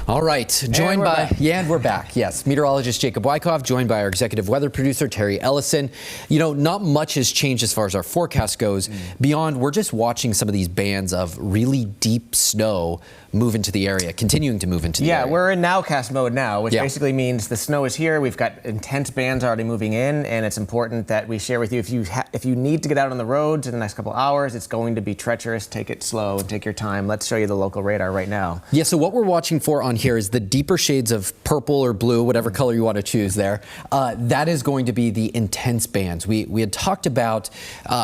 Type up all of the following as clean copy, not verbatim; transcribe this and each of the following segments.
All right, joined by, and we're back, yes. Meteorologist Jacob Wycoff, joined by our executive weather producer, Terry Eliasen. You know, not much has changed as far as our forecast goes. Beyond, we're just watching some of these bands of really deep snow move into the area, continuing to move into the area. Yeah, we're in nowcast mode now, which basically means the snow is here. We've got intense bands already moving in, and it's important that we share with you if you need to get out on the roads in the next couple hours, it's going to be treacherous. Take it slow and take your time. Let's show you the local radar right now. Yeah, so what we're watching for on here is the deeper shades of purple or blue, whatever color you want to choose there. That is going to be the intense bands. We had talked about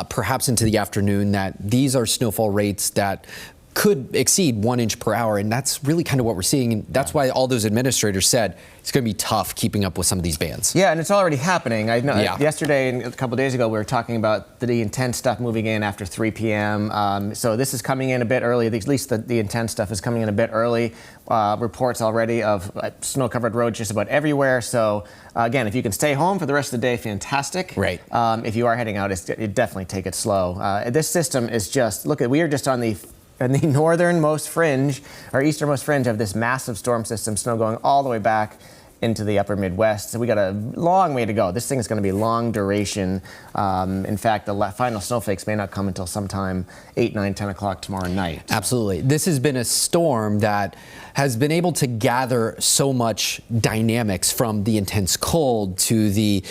perhaps into the afternoon that these are snowfall rates that could exceed 1 inch per hour, and that's really kind of what we're seeing. And that's why all those administrators said it's going to be tough keeping up with some of these bands. Yeah, and it's already happening. I know yesterday and a couple days ago we were talking about the intense stuff moving in after 3 p.m. So this is coming in a bit early. At least the intense stuff is coming in a bit early. Reports already of snow-covered roads just about everywhere. So again, if you can stay home for the rest of the day, fantastic. Right. If you are heading out, definitely take it slow. This system is just, we are just on the northernmost fringe, or easternmost fringe of this massive storm system, snow going all the way back into the upper Midwest. So we got a long way to go. This thing is going to be long duration. In fact, the final snowflakes may not come until sometime 8, 9, 10 o'clock tomorrow night. Absolutely. This has been a storm that has been able to gather so much dynamics from the intense cold to the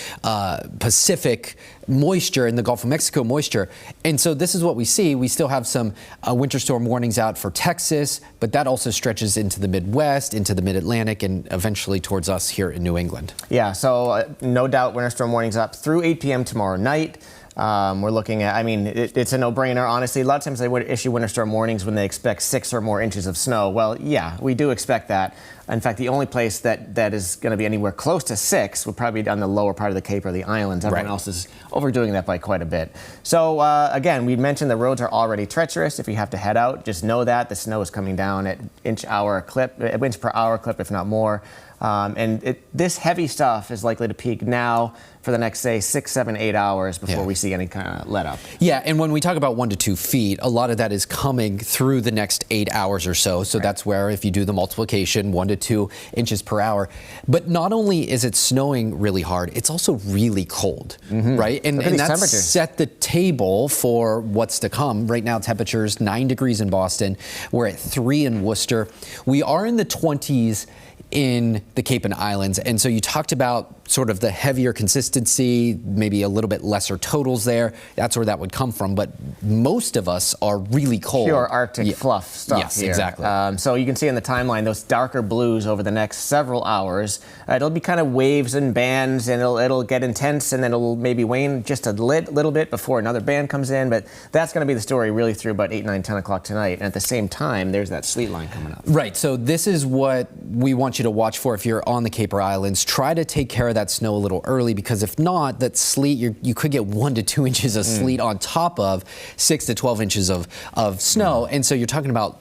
Pacific moisture and the Gulf of Mexico moisture. And so this is what we see. We still have some winter storm warnings out for Texas, but that also stretches into the Midwest, into the Mid-Atlantic, and eventually towards us here in New England. Yeah, so no doubt winter storm warnings up through 8 p.m. tomorrow night. We're looking at, it's a no-brainer, honestly. A lot of times they would issue winter storm warnings when they expect 6 or more inches of snow. Well, yeah, we do expect that. In fact, the only place that is going to be anywhere close to 6 would probably be on the lower part of the Cape or the islands. Everyone else is overdoing that by quite a bit. So again, we mentioned the roads are already treacherous. If you have to head out, just know that the snow is coming down at inch per hour clip, if not more. And this heavy stuff is likely to peak now for the next, say, 6, 7, 8 hours before we see any kind of let up. Yeah, and when we talk about 1 to 2 feet, a lot of that is coming through the next 8 hours or so. So that's where, if you do the multiplication, 1 to 2 inches per hour. But not only is it snowing really hard, it's also really cold, right? And that's set the table for what's to come. Right now, temperatures 9 degrees in Boston. We're at 3 in Worcester. We are in the 20s in the Cape and Islands. And so you talked about sort of the heavier consistency, maybe a little bit lesser totals there. That's where that would come from. But most of us are really cold. Pure Arctic fluff stuff Yes, here. exactly. So you can see in the timeline those darker blues over the next several hours. It'll be kind of waves and bands, and it'll get intense, and then it'll maybe wane just a little bit before another band comes in. But that's going to be the story really through about 8, 9, 10 o'clock tonight. And at the same time, there's that sleet line coming up. Right. So this is what we want you to watch for if you're on the Cape or Islands. Try to take care of that snow a little early, because if not, that sleet, you could get 1 to 2 inches of sleet on top of 6 to 12 inches of snow. And so you're talking about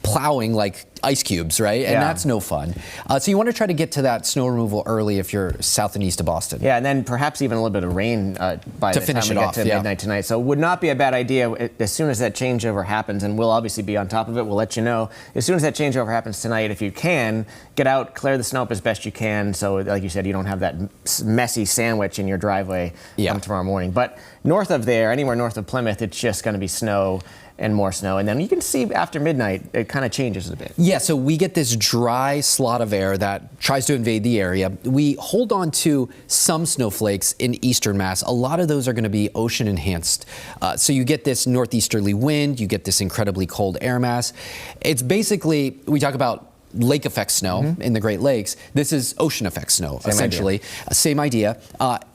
plowing like ice cubes, right? And that's no fun. So you want to try to get to that snow removal early if you're south and east of Boston. Yeah, and then perhaps even a little bit of rain by the time we get to midnight tonight. So it would not be a bad idea as soon as that changeover happens, and we'll obviously be on top of it. We'll let you know. As soon as that changeover happens tonight, if you can, get out, clear the snow up as best you can. So like you said, you don't have that messy sandwich in your driveway tomorrow morning. But north of there, anywhere north of Plymouth, it's just going to be snow and more snow. And then you can see after midnight, it kind of changes a bit. Yeah, so we get this dry slot of air that tries to invade the area. We hold on to some snowflakes in eastern Mass. A lot of those are going to be ocean enhanced. So you get this northeasterly wind, you get this incredibly cold air mass. It's basically, we talk about lake effect snow in the Great Lakes. This is ocean effect snow, essentially. Same idea.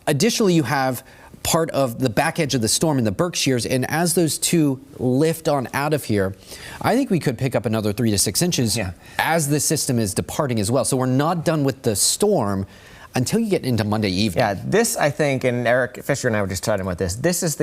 Additionally, you have part of the back edge of the storm in the Berkshires, and as those two lift on out of here, I think we could pick up another 3 to 6 inches as the system is departing as well. So we're not done with the storm. until you get into Monday evening. Yeah, this, I think, and Eric Fisher and I were just talking about this, this is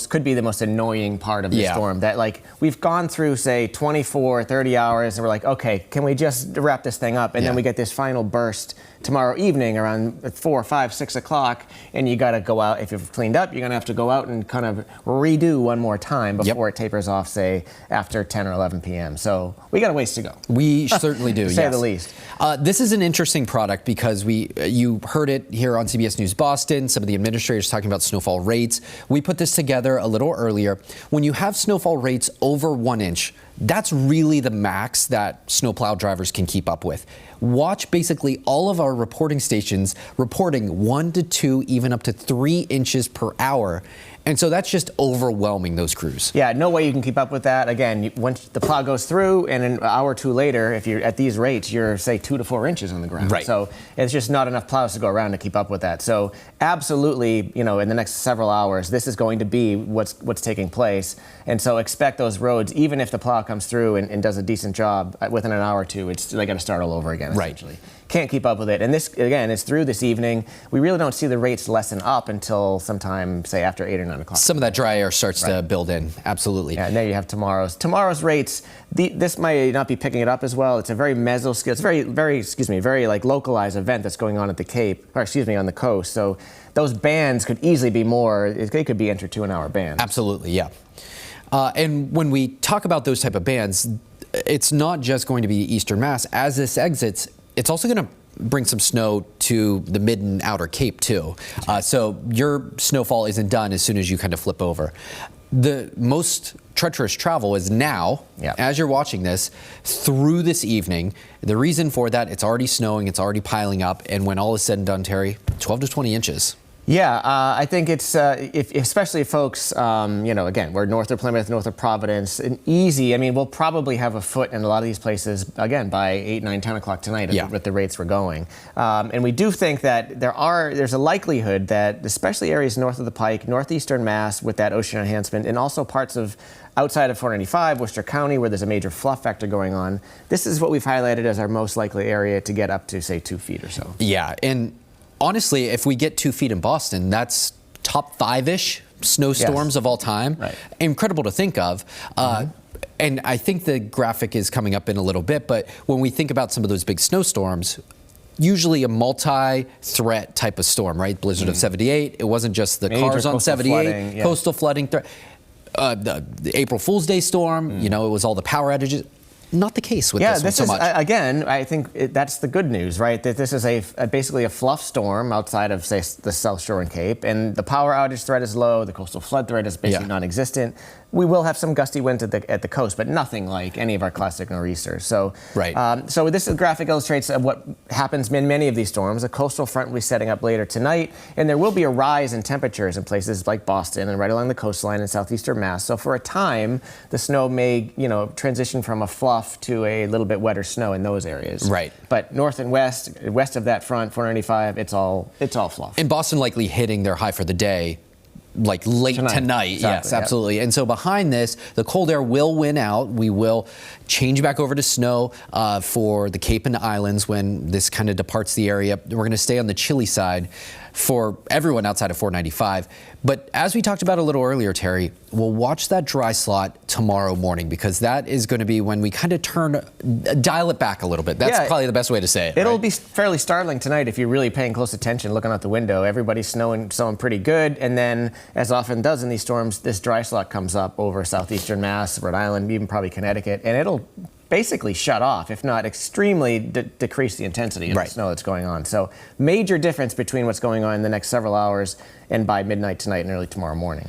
could be the most annoying part of the storm. That, like, we've gone through, say, 24, 30 hours, and we're like, okay, can we just wrap this thing up? And then we get this final burst tomorrow evening around 4, 5, 6 o'clock, and you got to go out. If you've cleaned up, you're going to have to go out and kind of redo one more time before it tapers off, say, after 10 or 11 p.m. So we got a ways to go. We certainly do, to say the least. This is an interesting product because you heard it here on CBS News Boston, some of the administrators talking about snowfall rates. We put this together a little earlier. When you have snowfall rates over 1 inch, that's really the max that snowplow drivers can keep up with. Watch basically all of our reporting stations reporting 1 to 2, even up to 3 inches per hour. And so that's just overwhelming those crews. Yeah, no way you can keep up with that. Again, once the plow goes through, and an hour or two later, if you're at these rates, you're, say, 2 to 4 inches on the ground. Right. So it's just not enough plows to go around to keep up with that. So absolutely, in the next several hours, this is going to be what's taking place. And so expect those roads, even if the plow comes through and does a decent job within an hour or two, they got to start all over again, essentially. Right. Can't keep up with it. And this, again, is through this evening. We really don't see the rates lessen up until sometime, say, after 8 or 9 o'clock. Some of that dry air starts to build in. Absolutely. Yeah, and there you have tomorrow's rates. This might not be picking it up as well. It's a very mesoscale, it's very like localized event that's going on at the Cape, or on the coast. So those bands could easily be more. They could be into 2-hour bands. Absolutely, yeah. And when we talk about those type of bands, it's not just going to be Eastern Mass. As this exits, it's also going to bring some snow to the mid and outer Cape too. So your snowfall isn't done as soon as you kind of flip over. The most treacherous travel is now, as you're watching this, through this evening. The reason for that, it's already snowing, it's already piling up, and when all is said and done, Terry, 12 to 20 inches. Yeah, I think it's, especially folks, again, we're north of Plymouth, north of Providence, and easy. I mean, we'll probably have a foot in a lot of these places, again, by 8, 9, 10 o'clock tonight with the rates we're going. And we do think that there's a likelihood that, especially areas north of the Pike, northeastern Mass with that ocean enhancement, and also parts of outside of 495, Worcester County, where there's a major fluff factor going on, this is what we've highlighted as our most likely area to get up to, say, 2 feet or so. Yeah, and honestly, if we get 2 feet in Boston, that's top 5-ish snowstorms of all time. Right. Incredible to think of. And I think the graphic is coming up in a little bit, but when we think about some of those big snowstorms, usually a multi-threat type of storm, right? Blizzard of 78, it wasn't just the major cars on 78, flooding, coastal flooding threat. The April Fool's Day storm, it was all the power outages. Not the case with this one so much. Again, I think that's the good news, right? That this is basically a fluff storm outside of, say, the South Shore and Cape, and the power outage threat is low, the coastal flood threat is basically non-existent. We will have some gusty winds at the coast, but nothing like any of our classic nor'easters. So, so this graphic illustrates what happens in many of these storms. A coastal front will be setting up later tonight, and there will be a rise in temperatures in places like Boston and right along the coastline in southeastern Mass. So for a time, the snow may, transition from a fluff to a little bit wetter snow in those areas. Right. But north and west of that front, 495, it's all fluff. And Boston likely hitting their high for the day, like late tonight. Exactly, yes, absolutely. And so behind this, the cold air will win out. We will change back over to snow for the Cape and Islands when this kind of departs the area. We're going to stay on the chilly side for everyone outside of 495. But as we talked about a little earlier, Terry, we'll watch that dry slot tomorrow morning because that is going to be when we kind of dial it back a little bit. That's probably the best way to say it. It'll be fairly startling tonight if you're really paying close attention, looking out the window. Everybody's snowing pretty good. And then, as often does in these storms, this dry slot comes up over southeastern Mass, Rhode Island, even probably Connecticut, and it'll basically shut off, if not extremely decrease the intensity of the snow that's going on. So major difference between what's going on in the next several hours and by midnight tonight and early tomorrow morning.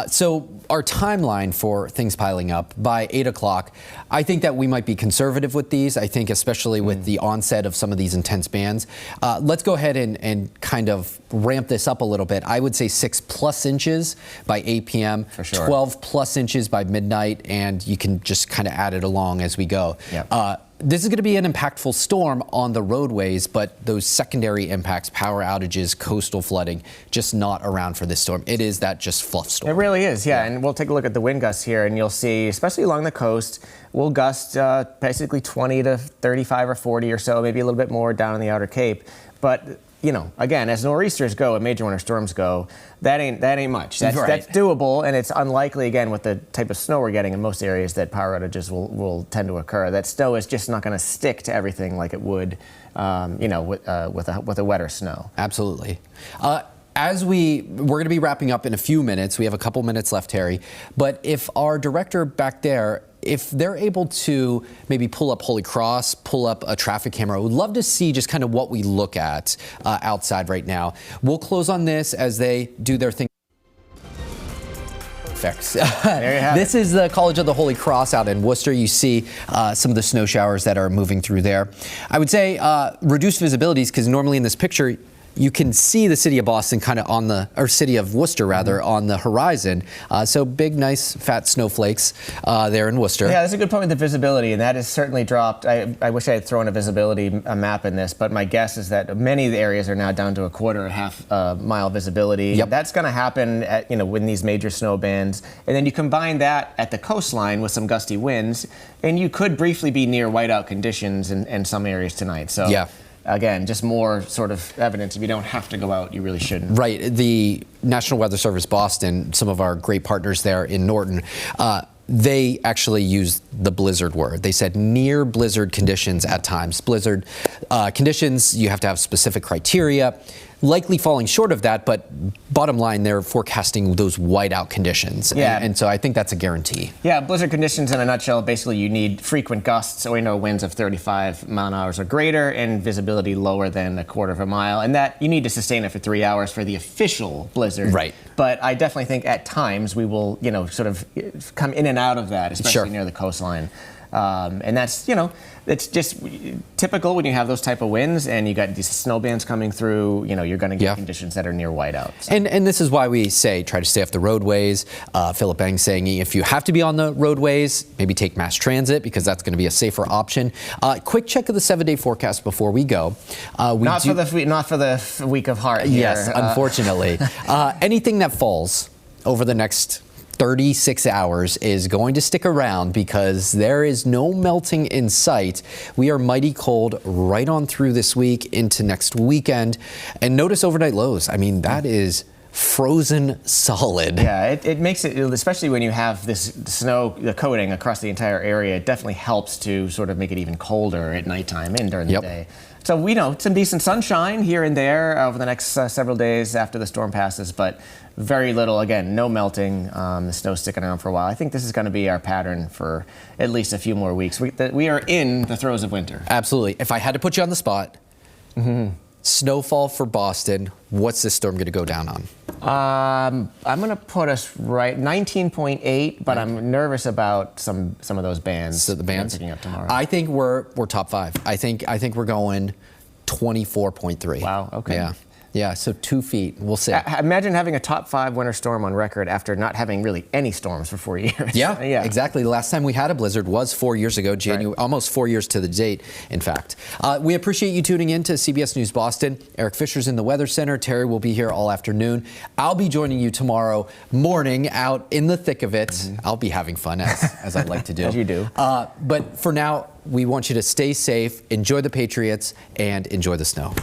So our timeline for things piling up by 8 o'clock, I think that we might be conservative with these. I think especially with the onset of some of these intense bands. Let's go ahead and kind of ramp this up a little bit. I would say 6+ inches by 8 p.m., for sure. 12+ inches by midnight, and you can just kind of add it along as we go. Yep. This is going to be an impactful storm on the roadways, but those secondary impacts, power outages, coastal flooding, just not around for this storm. It is that just fluff storm. It really is, yeah. And we'll take a look at the wind gusts here, and you'll see, especially along the coast, we'll gust basically 20 to 35 or 40 or so, maybe a little bit more down in the outer Cape. But again, as nor'easters go and major winter storms go, that ain't much. That's, Right. that's doable, and it's unlikely, again, with the type of snow we're getting in most areas, that power outages will tend to occur. That snow is just not going to stick to everything like it would, with a wetter snow. Absolutely. As we're going to be wrapping up in a few minutes. We have a couple minutes left, Terry. But if our director back there, if they're able to maybe pull up Holy Cross, pull up a traffic camera, I would love to see just kind of what we look at outside right now. We'll close on this as they do their thing. Perfect. There you have This is the College of the Holy Cross out in Worcester. You see some of the snow showers that are moving through there. I would say reduced visibilities, because normally in this picture, you can see the city of Boston kind of or city of Worcester rather, on the horizon. So big, nice, fat snowflakes there in Worcester. Yeah, that's a good point with the visibility, and that has certainly dropped. I wish I had thrown a map in this, but my guess is that many of the areas are now down to a quarter or half mile visibility. Yep. That's going to happen at, when these major snow bands, and then you combine that at the coastline with some gusty winds, and you could briefly be near whiteout conditions in some areas tonight. So. Yeah. Again, just more sort of evidence. If you don't have to go out, you really shouldn't. Right. The National Weather Service Boston, some of our great partners there in Norton, they actually used the blizzard word. They said near blizzard conditions at times. Blizzard conditions, you have to have specific criteria. Likely falling short of that, but bottom line, they're forecasting those whiteout conditions. Yeah. And so I think that's a guarantee. Yeah, blizzard conditions in a nutshell, basically you need frequent gusts, or winds of 35 mile-an-hour or greater, and visibility lower than a quarter of a mile. And that you need to sustain it for 3 hours for the official blizzard. Right. But I definitely think at times we will, sort of come in and out of that, especially Sure. near the coastline. And that's, it's just typical when you have those type of winds and you got these snow bands coming through, you're going to get conditions that are near whiteout. So. And this is why we say try to stay off the roadways. Philip Eng saying if you have to be on the roadways, maybe take mass transit, because that's going to be a safer option. Quick check of the 7-day forecast before we go. Not for the week of heart here. Yes, unfortunately. Anything that falls over the next 36 hours is going to stick around, because there is no melting in sight. We are mighty cold right on through this week into next weekend. And notice overnight lows. I mean, that is frozen solid. Yeah, it makes it, especially when you have this snow, the coating across the entire area, it definitely helps to sort of make it even colder at nighttime and during the day. So we know some decent sunshine here and there over the next several days after the storm passes, but very little, again, no melting. The snow's sticking around for a while. I think this is going to be our pattern for at least a few more weeks. We are in the throes of winter. Absolutely. If I had to put you on the spot, snowfall for Boston, what's this storm going to go down on? I'm going to put us right 19.8, but I'm nervous about some of those bands. So the bands picking up tomorrow. I think we're top 5. I think we're going 24.3. Wow. Okay. Yeah. So 2 feet. We'll see. Imagine having a top 5 winter storm on record after not having really any storms for 4 years. Yeah. Exactly. The last time we had a blizzard was 4 years ago, January, almost 4 years to the date, in fact. We appreciate you tuning in to CBS News Boston. Eric Fisher's in the Weather Center. Terry will be here all afternoon. I'll be joining you tomorrow morning out in the thick of it. I'll be having fun, as I like to do. As you do. But for now, we want you to stay safe, enjoy the Patriots, and enjoy the snow.